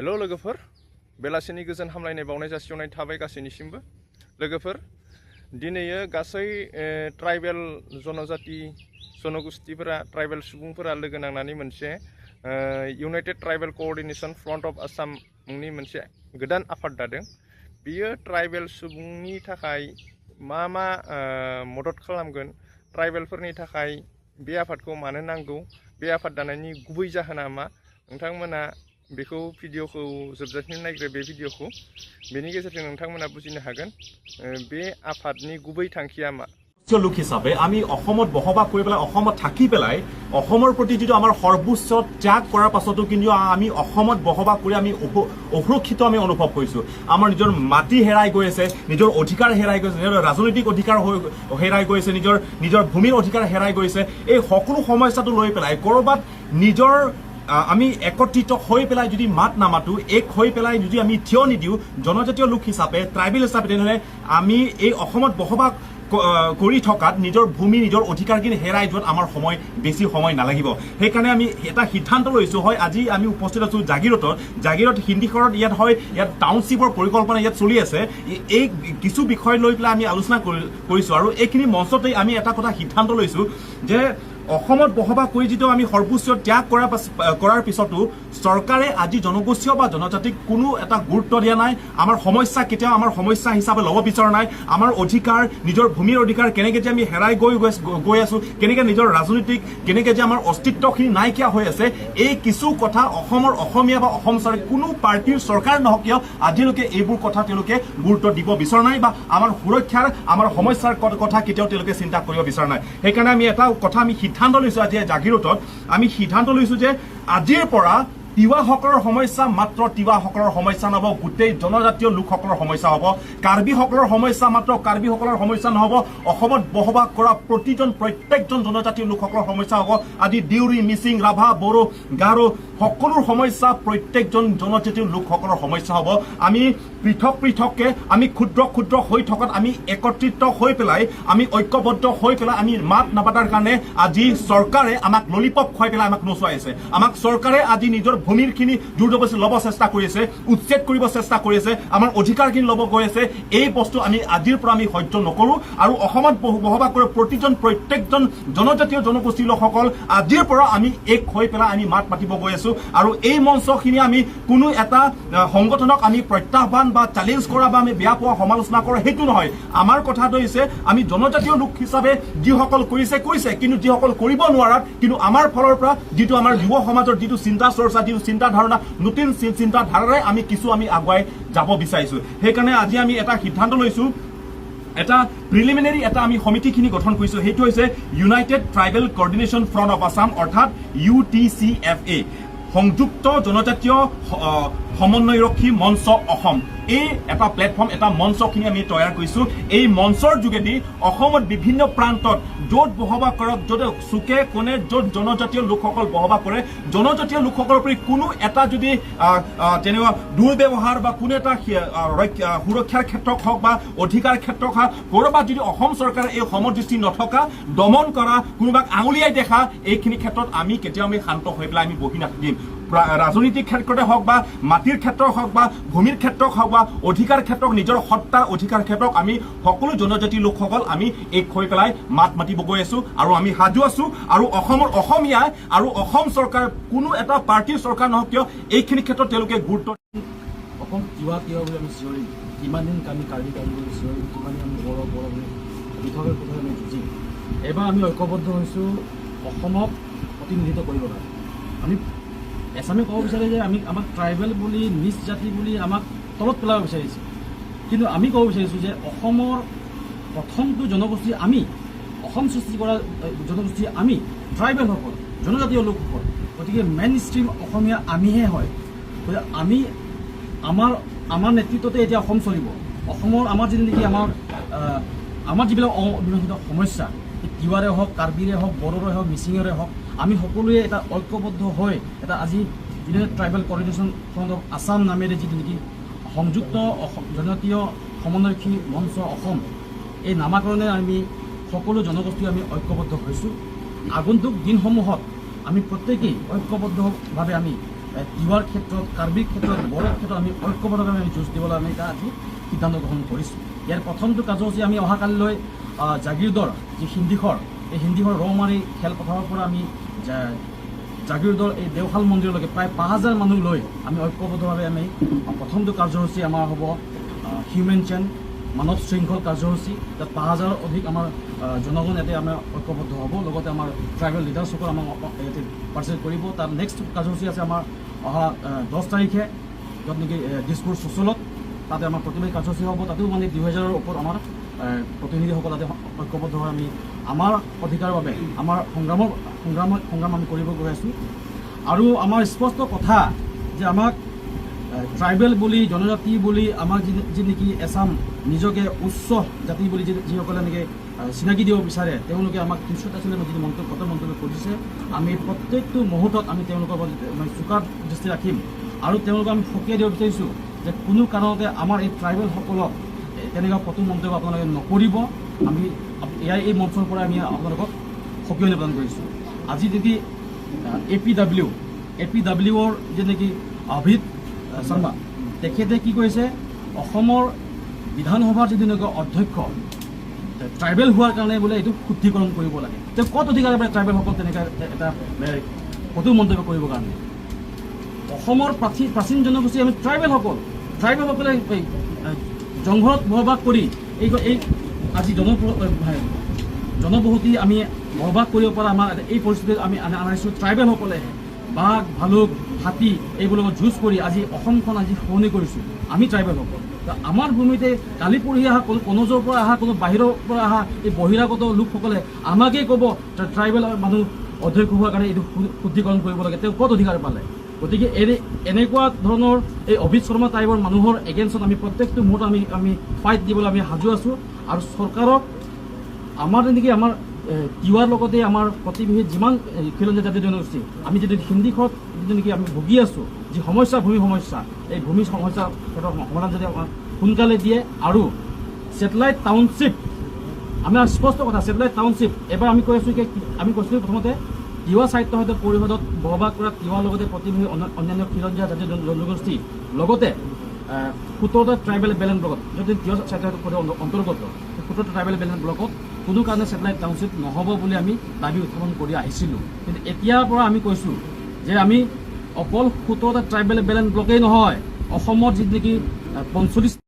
Hello लोगोफोर बेलासिनि गोजोन हामलायनाय बावनाय जासिहरनाय थाबाय गासैनिसिमबो लोगोफोर दिनैयो गासै ट्राइबेल जनजाति जनगोष्ठीफोरा ट्राइबेल सुबुंफोरा लोगो नांनानै मोनसे United tribal coordination front of Assam मुंनि मोनसे गोदान आफाद दादों। बियो ट्राइबेल सुबुंनि थाखाय मा मदद खालामगोन, ट्राइबेलफोरनि थाखाय बे आफादखौ मानो नांगौ, बे आफाद दानायनि गुबै जाहोना मा, नोंथांमोना बेखौ भिडिअखौ जोबजासिम नायग्रो। बे भिडिअखौ बेनि गेजेरजों नोंथांमोना बुजिनो हागोन बे आफादनि गुबै थांखिया मा। लोक हिसापे आमी অসমত বসবাস কৰি পেলাই অসমত থাকি পেলাই অসমৰ প্ৰতি যেটো আমাৰ সৰ্বোচ্চ ত্যাগ কৰাৰ পাছতো কিন্তু আমি অসমত বসবাস কৰি আমি অসুৰক্ষিত আমি অনুভৱ কৰিছো। আমাৰ নিজৰ মাটি হেৰাই গৈ আছে, নিজৰ অধিকাৰ হেৰাই গৈছে, নিজৰ ৰাজনৈতিক অধিকাৰ হেৰাই গৈছে, নিজৰ ভূমিৰ অধিকাৰ হেৰাই গৈছে। এই সকলো সমস্যাটো লৈ পেলাই কৰবাত নিজৰ আমি একত্ৰিত হৈ পেলাই যদি মাত নামাতো, এক হৈ পেলাই যদি আমি থিয় নিদিও জনজাতীয় লোক হিচাপে, ট্ৰাইবেল হিচাপে, তেনেহ'লে আমি এই অসমত বসবাস কৰি থকাত নিজৰ ভূমি নিজৰ অধিকাৰখিনি হেৰাই যোৱাত আমাৰ বেছি সময় নালাগিব। সেইকাৰণে আমি এটা সিদ্ধান্ত লৈছো। হয়, আজি আমি উপস্থিত আছো জাগিৰত হিন্দীখৰত ইয়াত টাউনশ্বিপৰ পৰিকল্পনা ইয়াত চলি আছে। এই কিছু বিষয় লৈ পেলাই আমি আলোচনা কৰিছো আৰু এইখিনি মঞ্চতেই আমি এটা কথা সিদ্ধান্ত লৈছো যে অসমত বসবাস কৰি যিটো আমি সৰ্বোচ্চ ত্যাগ কৰাৰ পিছতো চৰকাৰে আজি জনগোষ্ঠীয় বা জনজাতিক কোনো এটা গুৰুত্ব দিয়া নাই। আমাৰ সমস্যা কেতিয়াও আমাৰ সমস্যা হিচাপে ল'ব বিচৰা নাই। আমাৰ অধিকাৰ, নিজৰ ভূমিৰ অধিকাৰ কেনেকৈ যে আমি হেৰাই গৈ আছো, কেনেকৈ নিজৰ ৰাজনীতিক কেনেকৈ যে আমাৰ অস্তিত্বখিনি নাইকিয়া হৈ আছে, এই কিছু কথা অসমৰ অসমীয়া বা অসম চৰকাৰ কোনো পাৰ্টিৰ চৰকাৰ নহওক কিয় আজিলৈকে এইবোৰ কথা তেওঁলোকে গুৰুত্ব দিব বিচৰা নাই বা আমাৰ সুৰক্ষাৰ, আমাৰ সমস্যাৰ কথা কেতিয়াও তেওঁলোকে চিন্তা কৰিব বিচৰা নাই। সেইকাৰণে আমি এটা কথা সিদ্ধান্ত লৈছো আজি জাগিৰোডত আমি সিদ্ধান্ত লৈছো যে আজিৰ পৰা তিৱাসকলৰ সমস্যা মাত্ৰ তিৱাসকলৰ সমস্যা নহ'ব, গোটেই জনজাতীয় লোকসকলৰ সমস্যা হ'ব। কাৰ্বিসকলৰ সমস্যা মাত্ৰ কাৰ্বিসকলৰ সমস্যা নহ'ব, অসমত বসবাস কৰা প্ৰত্যেকজন জনজাতীয় লোকসকলৰ সমস্যা হ'ব। আজি দেউৰী, মিচিং, ৰাভা, বড়ো, গাৰো সকলো সমস্যা প্ৰত্যেকজন জনজাতীয় লোকসকলৰ সমস্যা হ'ব। আমি পৃথককে আমি ক্ষুদ্ৰ হৈ থকাত আমি একত্ৰিত হৈ পেলাই, আমি ঐক্যবদ্ধ হৈ পেলাই আমি মাত নাপাতাৰ কাৰণে আজি চৰকাৰে আমাক ললিপপ খুৱাই পেলাই আমাক নচুৱাই আছে। আমাক চৰকাৰে আজি নিজৰ ভূমিৰখিনি জোৰজবৰদস্তি ল'ব চেষ্টা কৰি আছে, উচ্ছেদ কৰিব চেষ্টা কৰি আছে, আমাৰ অধিকাৰখিনি ল'ব গৈ আছে। এই বস্তু আমি আজিৰ পৰা আমি সহ্য নকৰো আৰু অসমত বসবাস কৰা প্ৰত্যেকজন জনজাতীয় জনগোষ্ঠীৰ লোকসকল আজিৰ পৰা আমি এক হৈ পেলাই আমি মাত মাতিব গৈ আছো। আৰু এই মঞ্চখিনি আমি কোনো এটা সংগঠনক আমি প্ৰত্যাহ্বান বা চেলেঞ্জ কৰা বা আমি বেয়া পোৱা সমালোচনা কৰা সেইটো নহয়। আমাৰ কথাটো হৈছে আমি জনজাতীয় লোক হিচাপে যিসকল কৰিছে, কিন্তু যিসকল কৰিব নোৱাৰাত কিন্তু আমাৰ ফালৰ পৰা যিটো আমাৰ যুৱ সমাজৰ যিটো চিন্তা চৰ্চা, যিটো চিন্তা ধাৰণা, নতুন চিন্তা ধাৰাৰে আমি আগুৱাই যাব বিচাৰিছো। সেইকাৰণে আজি আমি এটা সিদ্ধান্ত লৈছো, এটা প্ৰিলিমিনাৰী এটা আমি সমিতিখিনি গঠন কৰিছো। সেইটো হৈছে United tribal coordination front of Assam অৰ্থাৎ UTCFA, সংযুক্ত জনজাতীয় সমন্বয়ৰক্ষী মঞ্চ অসম। এই এটা প্লেটফৰ্ম, এটা মঞ্চখিনি আমি তৈয়াৰ কৰিছো। এই মঞ্চৰ যোগেদি অসমত বিভিন্ন প্ৰান্তত য'ত বসবাস কৰক, য'ত চুকে কোণে য'ত জনজাতীয় লোকসকল বসবাস কৰে, জনজাতীয় লোকসকলৰ প্ৰতি কোনো এটা যদি তেনেকুৱা দুৰ্ব্যৱহাৰ বা কোনো এটা সুৰক্ষাৰ ক্ষেত্ৰত হওক বা অধিকাৰ ক্ষেত্ৰত হওক, ক'ৰবাত যদি অসম চৰকাৰে এই সমদৃষ্টি নথকা, দমন কৰা, কোনোবাক আঙুলিয়াই দেখা, এইখিনি ক্ষেত্ৰত আমি কেতিয়াও শান্ত হৈ পেলাই আমি বহি নাথাকিম। ৰাজনীতিক ক্ষেত্ৰতে হওক বা মাটিৰ ক্ষেত্ৰত হওক বা ভূমিৰ ক্ষেত্ৰত হওক বা অধিকাৰ ক্ষেত্ৰত, নিজৰ সত্তা অধিকাৰ ক্ষেত্ৰত আমি সকলো জনজাতি লোকসকল আমি এক হৈ পেলাই মাত মাতিব গৈ আছো আৰু আমি সাজু আছো। আৰু অসমৰ অসমীয়া আৰু অসম চৰকাৰ কোনো এটা পাৰ্টিৰ চৰকাৰ নহওক কিয় এইখিনি ক্ষেত্ৰত তেওঁলোকে গুৰুত্ব। অসম তিৱা বুলি আমি চিঞৰিম, কিমান দিন আমি কাৰ্বি বুলি চিঞৰিম, কিমান দিন আমি বড়ো বুলি পৃথকে আমি যুঁজিম। এবাৰ আমি ঐক্যবদ্ধ হৈছোঁ অসমক প্ৰতিনিধিত্ব কৰিব লাগে। আমি এছামে ক'ব বিচাৰে যে আমাক ট্ৰাইবেল বুলি, নিজ জাতি বুলি আমাক তলত পেলাব বিচাৰিছে, কিন্তু আমি ক'ব বিচাৰিছোঁ যে অসমৰ প্ৰথমটো জনগোষ্ঠী আমি, অসম সৃষ্টি কৰা জনগোষ্ঠী আমি ট্ৰাইবেলসকল, জনজাতীয় লোকসকল। গতিকে মেইন ষ্ট্ৰীম অসমীয়া আমিহে হয়। গতিকে আমাৰ নেতৃত্বতে এতিয়া অসম চলিব। অসমৰ আমাৰ যিটো নেকি আমাৰ যিবিলাক অমীমাংসিত সমস্যা, তিৱাৰে হওক, কাৰ্বিৰে হওক, বড়োৰে হওক, মিচিঙৰে হওক, আমি সকলোৱে এটা ঐক্যবদ্ধ হৈ এটা আজি United tribal coordination front of Assam নামেৰে যিটো নেকি সংযুক্ত জনজাতীয় সমন্বয়ৰক্ষী মঞ্চ অসম, এই নামাকৰণে আমি সকলো জনগোষ্ঠী আমি ঐক্যবদ্ধ হৈছোঁ। আগন্তুক দিনসমূহত আমি প্ৰত্যেকেই ঐক্যবদ্ধভাৱে আমি তিৱাৰ ক্ষেত্ৰত, কাৰ্বিৰ ক্ষেত্ৰত, বড়োৰ ক্ষেত্ৰত আমি ঐক্যবদ্ধভাৱে আমি যুঁজ দিবলৈ আমি এটা আজি সিদ্ধান্ত গ্ৰহণ কৰিছোঁ। ইয়াৰ প্ৰথমটো কাৰ্যসূচী আমি অহাকালিলৈ জাগিৰোডৰ যি হিন্দীখৰ, এই হিন্দীখৰ ৰৌমাৰী খেলপথাৰৰ পৰা আমি জাগিৰোডৰ এই দেওশাল মন্দিৰলৈকে প্ৰায় 5,000 মানুহ লৈ আমি ঐক্যবদ্ধভাৱে আমি প্ৰথমটো কাৰ্যসূচী আমাৰ হ'ব হিউমেন চেইন, মানৱ শৃংখল কাৰ্যসূচী, তাত 5,000ৰ অধিক আমাৰ জনগণ ইয়াতে আমাৰ ঐক্যবদ্ধ হ'ব। লগতে আমাৰ ট্ৰাইবেল লিডাৰ্ছসকল আমাক ইয়াতে পাৰ্টিচিপেট কৰিব। তাৰ নেক্সট কাৰ্যসূচী আছে আমাৰ অহা 10 তাৰিখে, য'ত নেকি দিছপুৰ চচলত তাতে আমাৰ প্ৰতিবাদী কাৰ্যসূচী হ'ব। তাতেও মানে 2,000ৰ ওপৰত আমাৰ প্ৰতিনিধিসকল তাতে ঐক্যবদ্ধ হৈ আমি আমাৰ অধিকাৰৰ বাবে আমাৰ সংগ্ৰাম আমি কৰিব গৈ আছোঁ। আৰু আমাৰ স্পষ্ট কথা যে আমাক ট্ৰাইবেল বুলি, জনজাতি বুলি আমাক যি নেকি এছাম নিজকে উচ্চ জাতি বুলি যিসকলে নেকি চিনাকি দিব বিচাৰে, তেওঁলোকে আমাক 300টা ছেলে যি মন্তব্য কৰিছে, আমি প্ৰত্যেকটো মুহূৰ্তত আমি তেওঁলোকৰ মানে চোকা দৃষ্টি ৰাখিম। আৰু তেওঁলোকক আমি সকীয়াই দিব বিচাৰিছোঁ যে কোনো কাৰণতে আমাৰ এই ট্ৰাইবেলসকলক তেনেকুৱা কটু মন্তব্য আপোনালোকে নকৰিব। আমি এই মঞ্চৰ পৰা আমি আপোনালোকক সকীয়নি প্ৰদান কৰিছোঁ। আজি যদি APWৰ যে নেকি অভিত শৰ্মা, তেখেতে কি কৰিছে, অসমৰ বিধানসভাৰ যদি এনেকুৱা অধ্যক্ষ ট্ৰাইবেল হোৱাৰ কাৰণে বোলে এইটো শুদ্ধিকৰণ কৰিব লাগে। তেওঁ ক'ত অধিকাৰ পায় ট্ৰাইবেলসকল তেনেকৈ এটা কটু মন্তব্য কৰিবৰ কাৰণে? অসমৰ প্ৰাচীন জনগোষ্ঠী আমি ট্ৰাইবেলসকলে জংঘলত বসবাস কৰি এই আজি জনবসতি আমি বসবাস কৰিব পৰা আমাৰ এই পৰিস্থিতিত আমি আনাইছোঁ ট্ৰাইবেলসকলে। বাঘ, ভালুক, হাতী এইবোৰৰ লগত যুঁজ কৰি আজি অসমখন আজি সলনি কৰিছোঁ আমি ট্ৰাইবেলসকল। আমাৰ ভূমিতে কালি পৰহি অহা কোনো কনজৰ পৰা অহা, কোনো বাহিৰৰ পৰা অহা এই বহিৰাগত লোকসকলে আমাকেই ক'ব ট্ৰাইবেল মানুহ অধ্যক্ষ হোৱাৰ কাৰণে এইটো শুদ্ধিকৰণ কৰিব লাগে। তেওঁ ক'ত অধিকাৰ পালে? গতিকে এনেকুৱা ধৰণৰ এই অভিত শৰ্মা টাইপৰ মানুহৰ এগেইনষ্টত আমি প্ৰত্যেকটো মুহূৰ্তত আমি ফাইট দিবলৈ আমি সাজু আছোঁ। আৰু চৰকাৰক আমাৰ তেনেকৈ আমাৰ তিৱাৰ লগতে আমাৰ প্ৰতিবেশী যিমান খিলঞ্জীয়া জাতীয় জনগোষ্ঠী আমি যদি হিন্দীখনত যিটো নেকি আমি ভুগি আছোঁ, যি সমস্যা, ভূমি সমস্যা, এই ভূমি সমস্যাৰ ক্ষেত্ৰত সমাধান যদি আমাক সোনকালে দিয়ে। আৰু ছেটেলাইট টাউনশ্বিপ, আমাৰ স্পষ্ট কথা, ছেটেলাইট টাউনশ্বিপ এবাৰ আমি কৈ আছোঁ কি, আমি কৈছিলোঁ প্ৰথমতে তিৱা সাহিত্য পৰিষদত বসবাস কৰা তিৱাৰ লগতে প্ৰতিবেশী অন্যান্য খিলঞ্জীয়া জাতীয় জনগোষ্ঠী লগতে 17টা ট্ৰাইবেল বেলেঞ্চ ব্লকত, যদি তিৱা সাহিত্য অন্তৰ্গত 17টা ট্ৰাইবেল বেলেঞ্চ ব্লকত কোনো কাৰণে ছেটেলাইট টাউনশ্বিপ নহ'ব বুলি আমি দাবী উত্থাপন কৰি আহিছিলোঁ। কিন্তু এতিয়াৰ পৰা আমি কৈছোঁ যে আমি অকল 17টা ট্ৰাইবেল বেলেঞ্চ ব্লকেই নহয়, অসমত যি নেকি 45